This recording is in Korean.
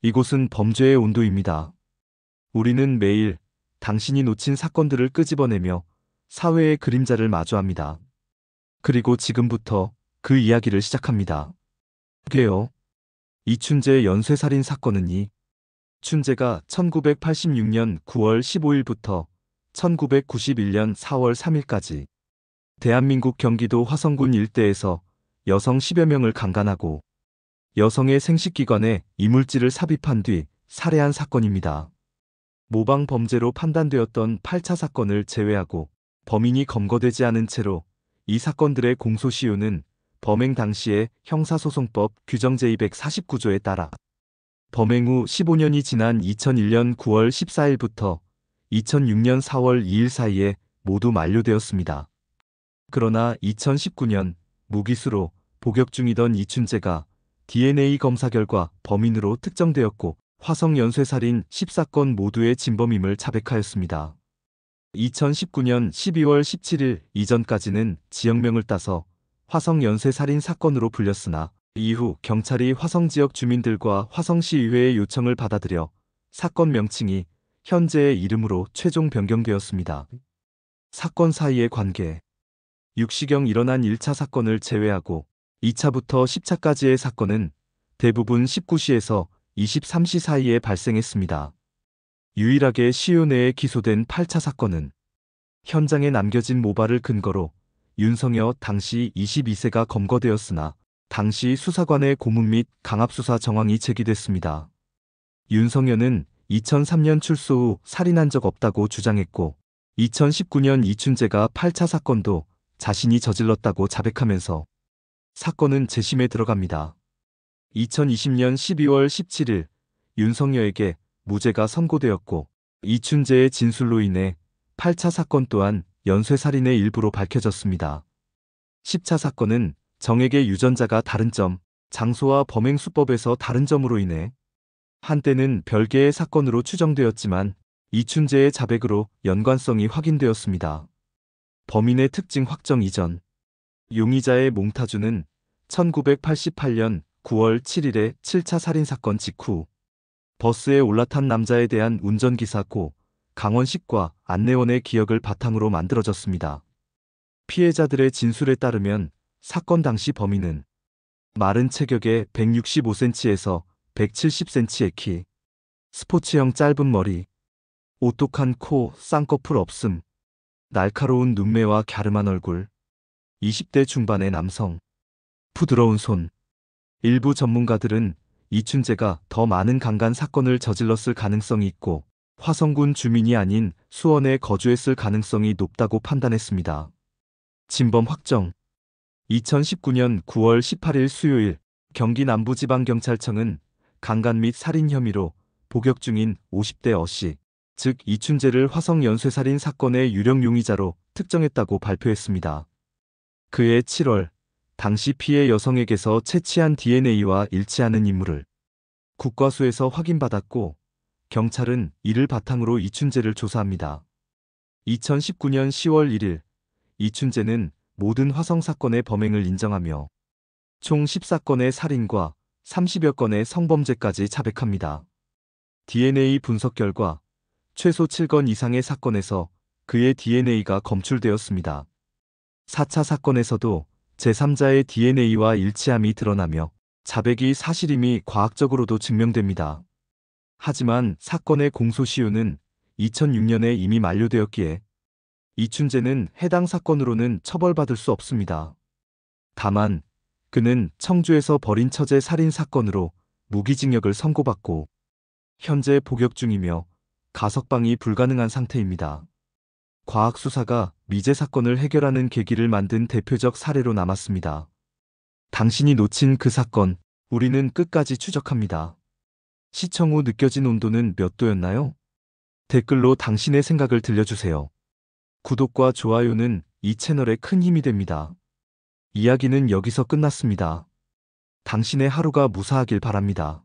이곳은 범죄의 온도입니다. 우리는 매일 당신이 놓친 사건들을 끄집어내며 사회의 그림자를 마주합니다. 그리고 지금부터 그 이야기를 시작합니다. 그게요. 이춘재 연쇄살인 사건은 춘재가 1986년 9월 15일부터 1991년 4월 3일까지 대한민국 경기도 화성군 일대에서 여성 10여 명을 강간하고 여성의 생식기관에 이물질을 삽입한 뒤 살해한 사건입니다. 모방 범죄로 판단되었던 8차 사건을 제외하고 범인이 검거되지 않은 채로 이 사건들의 공소시효는 범행 당시의 형사소송법 규정 제249조에 따라 범행 후 15년이 지난 2001년 9월 14일부터 2006년 4월 2일 사이에 모두 만료되었습니다. 그러나 2019년 무기수로 복역 중이던 이춘재가 DNA 검사 결과 범인으로 특정되었고 화성 연쇄살인 10사건 모두의 진범임을 자백하였습니다. 2019년 12월 17일 이전까지는 지역명을 따서 화성 연쇄살인 사건으로 불렸으나 이후 경찰이 화성지역 주민들과 화성시의회의 요청을 받아들여 사건 명칭이 현재의 이름으로 최종 변경되었습니다. 사건 사이의 관계. 6시경 일어난 1차 사건을 제외하고 2차부터 10차까지의 사건은 대부분 19시에서 23시 사이에 발생했습니다. 유일하게 시효 내에 기소된 8차 사건은 현장에 남겨진 모발을 근거로 윤성여 당시 22세가 검거되었으나 당시 수사관의 고문 및 강압수사 정황이 제기됐습니다. 윤성여는 2003년 출소 후 살인한 적 없다고 주장했고 2019년 이춘재가 8차 사건도 자신이 저질렀다고 자백하면서 사건은 재심에 들어갑니다. 2020년 12월 17일 윤성여에게 무죄가 선고되었고 이춘재의 진술로 인해 8차 사건 또한 연쇄살인의 일부로 밝혀졌습니다. 10차 사건은 정액의 유전자가 다른 점, 장소와 범행 수법에서 다른 점으로 인해 한때는 별개의 사건으로 추정되었지만 이춘재의 자백으로 연관성이 확인되었습니다. 범인의 특징 확정 이전. 용의자의 몽타주는 1988년 9월 7일의 7차 살인사건 직후 버스에 올라탄 남자에 대한 운전기사 고 강원식과 안내원의 기억을 바탕으로 만들어졌습니다. 피해자들의 진술에 따르면 사건 당시 범인은 마른 체격에 165cm에서 170cm의 키, 스포츠형 짧은 머리, 오똑한 코, 쌍꺼풀 없음, 날카로운 눈매와 갸름한 얼굴, 20대 중반의 남성, 부드러운 손. 일부 전문가들은 이춘재가 더 많은 강간 사건을 저질렀을 가능성이 있고 화성군 주민이 아닌 수원에 거주했을 가능성이 높다고 판단했습니다. 진범 확정. 2019년 9월 18일 수요일 경기 남부지방경찰청은 강간 및 살인 혐의로 복역 중인 50대 어씨, 즉 이춘재를 화성 연쇄살인 사건의 유력 용의자로 특정했다고 발표했습니다. 그해 7월 당시 피해 여성에게서 채취한 DNA와 일치하는 인물을 국과수에서 확인받았고 경찰은 이를 바탕으로 이춘재를 조사합니다. 2019년 10월 1일 이춘재는 모든 화성 사건의 범행을 인정하며 총 14건의 살인과 30여 건의 성범죄까지 자백합니다. DNA 분석 결과 최소 7건 이상의 사건에서 그의 DNA가 검출되었습니다. 4차 사건에서도 제3자의 DNA와 일치함이 드러나며 자백이 사실임이 과학적으로도 증명됩니다. 하지만 사건의 공소시효는 2006년에 이미 만료되었기에 이춘재는 해당 사건으로는 처벌받을 수 없습니다. 다만 그는 청주에서 벌인 처제 살인 사건으로 무기징역을 선고받고 현재 복역 중이며 가석방이 불가능한 상태입니다. 과학수사가 미제 사건을 해결하는 계기를 만든 대표적 사례로 남았습니다. 당신이 놓친 그 사건, 우리는 끝까지 추적합니다. 시청 후 느껴진 온도는 몇 도였나요? 댓글로 당신의 생각을 들려주세요. 구독과 좋아요는 이 채널에 큰 힘이 됩니다. 이야기는 여기서 끝났습니다. 당신의 하루가 무사하길 바랍니다.